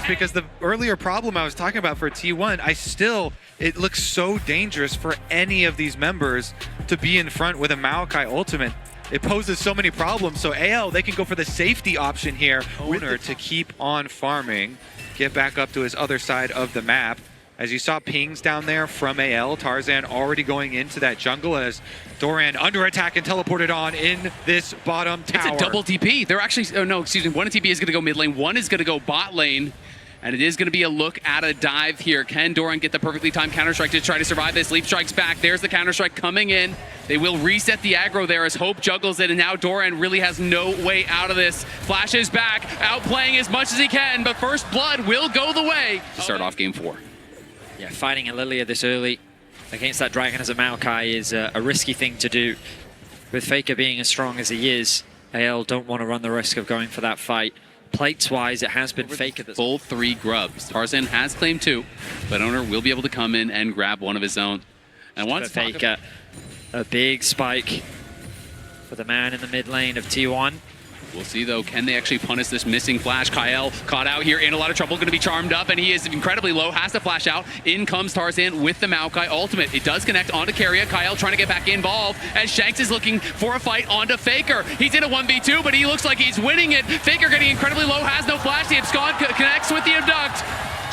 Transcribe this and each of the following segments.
dangerous because the earlier problem I was talking about for T1, it looks so dangerous for any of these members to be in front with a Maokai ultimate. It poses so many problems. So AL, they can go for the safety option here. Owner to keep on farming, get back up to his other side of the map. As you saw pings down there from AL, Tarzan already going into that jungle as Doran under attack and teleported on in this bottom tower. It's a double TP. They're actually, oh no, excuse me, one TP is gonna go mid lane, one is gonna go bot lane. And it is going to be a look at a dive here. Can Doran get the perfectly timed Counter-Strike to try to survive this? Leap Strike's back. There's the Counter-Strike coming in. They will reset the aggro there as Hope juggles it, and now Doran really has no way out of this. Flash is back, outplaying as much as he can, but first blood will go the way. Start off game 4. Yeah, fighting a Lilia this early against that Dragon as a Maokai is a risky thing to do. With Faker being as strong as he is, AL don't want to run the risk of going for that fight. Plates-wise, it has been Faker that's full 3 grubs. Tarzan has claimed 2, but Owner will be able to come in and grab one of his own. And once Faker, a big spike for the man in the mid lane of T1. We'll see, though, can they actually punish this missing flash? Kyle caught out here in a lot of trouble, going to be charmed up, and he is incredibly low, has to flash out. In comes Tarzan with the Maokai ultimate. It does connect onto Keria. Kyle trying to get back involved, as Shanks is looking for a fight onto Faker. He's in a 1v2, but he looks like he's winning it. Faker getting incredibly low, has no flash. The Abscond connects with the Abduct.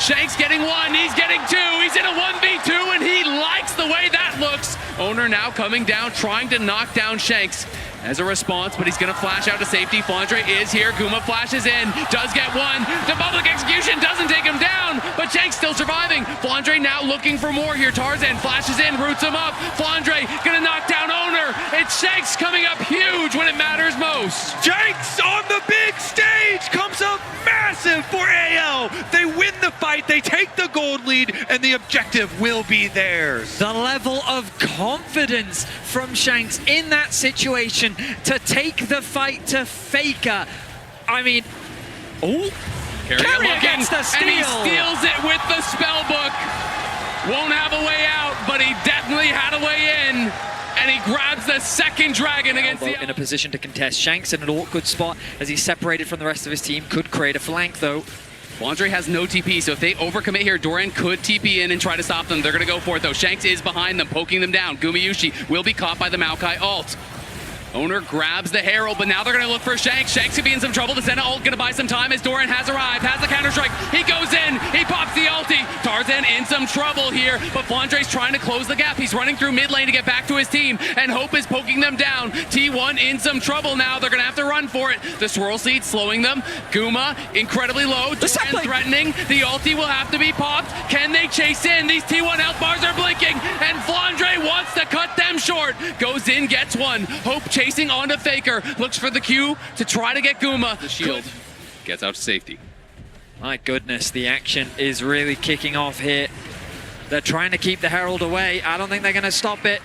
Shanks getting 1, he's getting 2, he's in a 1v2, and he likes the way that looks. Owner now coming down, trying to knock down Shanks as a response, but he's going to flash out to safety. Flandre is here. Guma flashes in, does get 1. The public execution doesn't take him down, but Shanks still surviving. Flandre now looking for more here. Tarzan flashes in, roots him up. Flandre going to knock down Owner. It's Shanks coming up huge when it matters most. Shanks on the big stage comes up massive for AL. They win the fight, they take the gold lead, and the objective will be theirs. The level of confidence from Shanks in that situation to take the fight to Faker. I mean, Keria gets the steal. And he steals it with the spellbook. Won't have a way out, but he definitely had a way in. And he grabs the second dragon against the... In a position to contest. Shanks in an awkward spot as he's separated from the rest of his team. Could create a flank, though. Flandre has no TP, so if they overcommit here, Doran could TP in and try to stop them. They're going to go for it, though. Shanks is behind them, poking them down. Gumayushi will be caught by the Maokai ult. Owner grabs the Herald, but now they're going to look for Shanks. Shanks could be in some trouble. The Senna ult going to buy some time as Doran has arrived, has the Counter-Strike. He goes in, he pops the ulti. Tarzan in some trouble here, but Flandre's trying to close the gap. He's running through mid lane to get back to his team, and Hope is poking them down. T1 in some trouble now. They're going to have to run for it. The Swirl Seed slowing them. Guma incredibly low. Doran threatening. The ulti will have to be popped. Can they chase in? These T1 health bars are blinking, and Flandre wants to cut them short. Goes in, gets 1. Hope chasing onto Faker, looks for the Q to try to get Guma. The shield gets out to safety. My goodness, the action is really kicking off here. They're trying to keep the Herald away. I don't think they're going to stop it.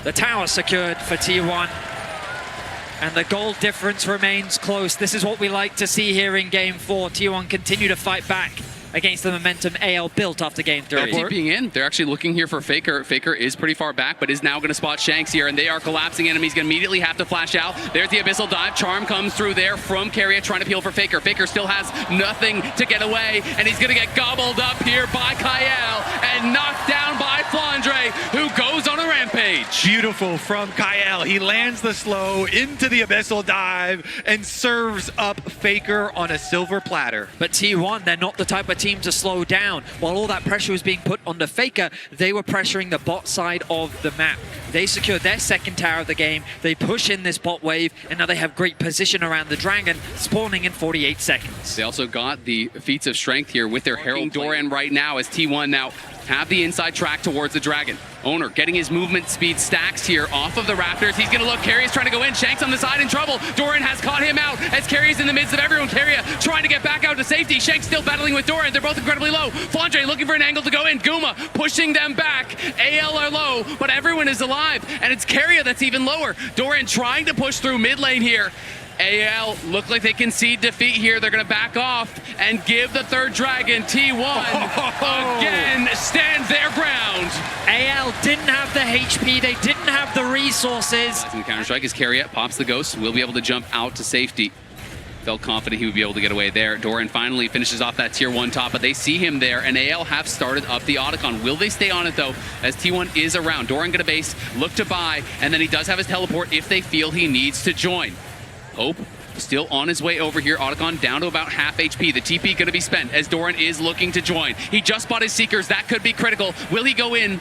The tower secured for T1. And the goal difference remains close. This is what we like to see here in Game 4. T1 continue to fight back against the momentum AL built after Game 3. They're TPing in. They're actually looking here for Faker. Faker is pretty far back, but is now going to spot Shanks here, and they are collapsing in him. He's going to immediately have to flash out. There's the Abyssal Dive. Charm comes through there from Keria, trying to peel for Faker. Faker still has nothing to get away, and he's going to get gobbled up here by Kyle and knocked down by Flandre, who goes on a rampage. Beautiful from Kyle. He lands the slow into the Abyssal Dive and serves up Faker on a silver platter. But T1, they're not the type of team to slow down. While all that pressure was being put onto Faker, they were pressuring the bot side of the map. They secured their second tower of the game, they push in this bot wave, and now they have great position around the dragon, spawning in 48 seconds. They also got the feats of strength here with their Herald Doran right now, as T1 now have the inside track towards the dragon. Owner getting his movement speed stacks here off of the Raptors. He's going to look. Keria's trying to go in. Shanks on the side in trouble. Doran has caught him out as Keria's in the midst of everyone. Keria trying to get back out to safety. Shanks still battling with Doran. They're both incredibly low. Flandre looking for an angle to go in. Guma pushing them back. AL are low, but everyone is alive, and it's Keria that's even lower. Doran trying to push through mid lane here. AL look like they concede defeat here. They're going to back off and give the third dragon. T1 again stands their ground. AL didn't have the HP, they didn't have the resources. Counter-Strike as Keria pops the ghost. Will be able to jump out to safety. Felt confident he would be able to get away there. Doran finally finishes off that tier 1 top, but they see him there, and AL have started up the Otacon. Will they stay on it, though, as T1 is around? Doran gonna base, look to buy, and then he does have his teleport if they feel he needs to join. Hope still on his way over here. Otacon down to about half HP. The TP gonna be spent as Doran is looking to join. He just bought his Seekers. That could be critical. Will he go in?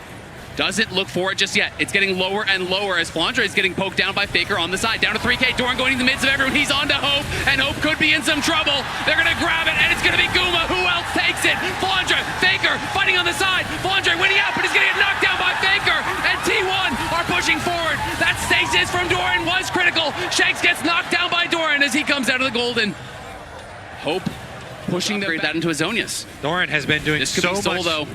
Doesn't look for it just yet. It's getting lower and lower as Flandre is getting poked down by Faker on the side. Down to 3K. Doran going in the midst of everyone. He's on to Hope, and Hope could be in some trouble. They're going to grab it, and it's going to be Guma. Who else takes it? Flandre, Faker fighting on the side. Flandre winning out, but he's going to get knocked down by Faker, and T1 are pushing forward. That stasis from Doran was critical. Shanks gets knocked down by Doran as he comes out of the Golden. Hope pushing that into a Zonius. Doran has been doing This could so be Soul, much. though.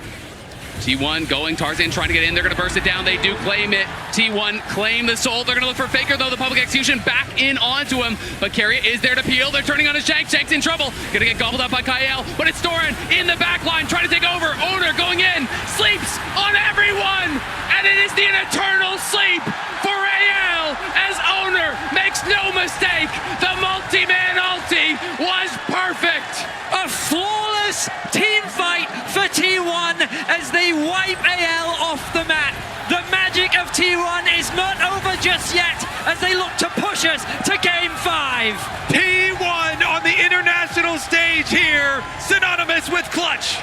T1 going, Tarzan trying to get in, they're going to burst it down, they do claim it. T1 claim the Soul, they're going to look for Faker though, the public execution back in onto him, but Carriot is there to peel, they're turning on his Shanks, Shanks in trouble, going to get gobbled up by Kyle, but it's Doran in the back line trying to take over, Owner going in, sleeps on everyone, and it is the eternal sleep for AL as Owner makes no mistake, the multi-man ulti was perfect. A flawless team fight for T1 as they wipe AL off the mat. The magic of T1 is not over just yet as they look to push us to Game 5. T1 on the international stage here, synonymous with clutch.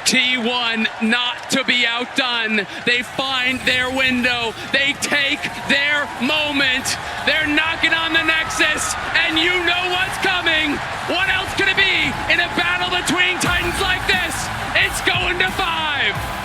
T1 not to be outdone. They find their window. They take their moment. They're knocking on the Nexus, and you know what's coming. What else could it be in a battle between Titans like this? It's going to 5.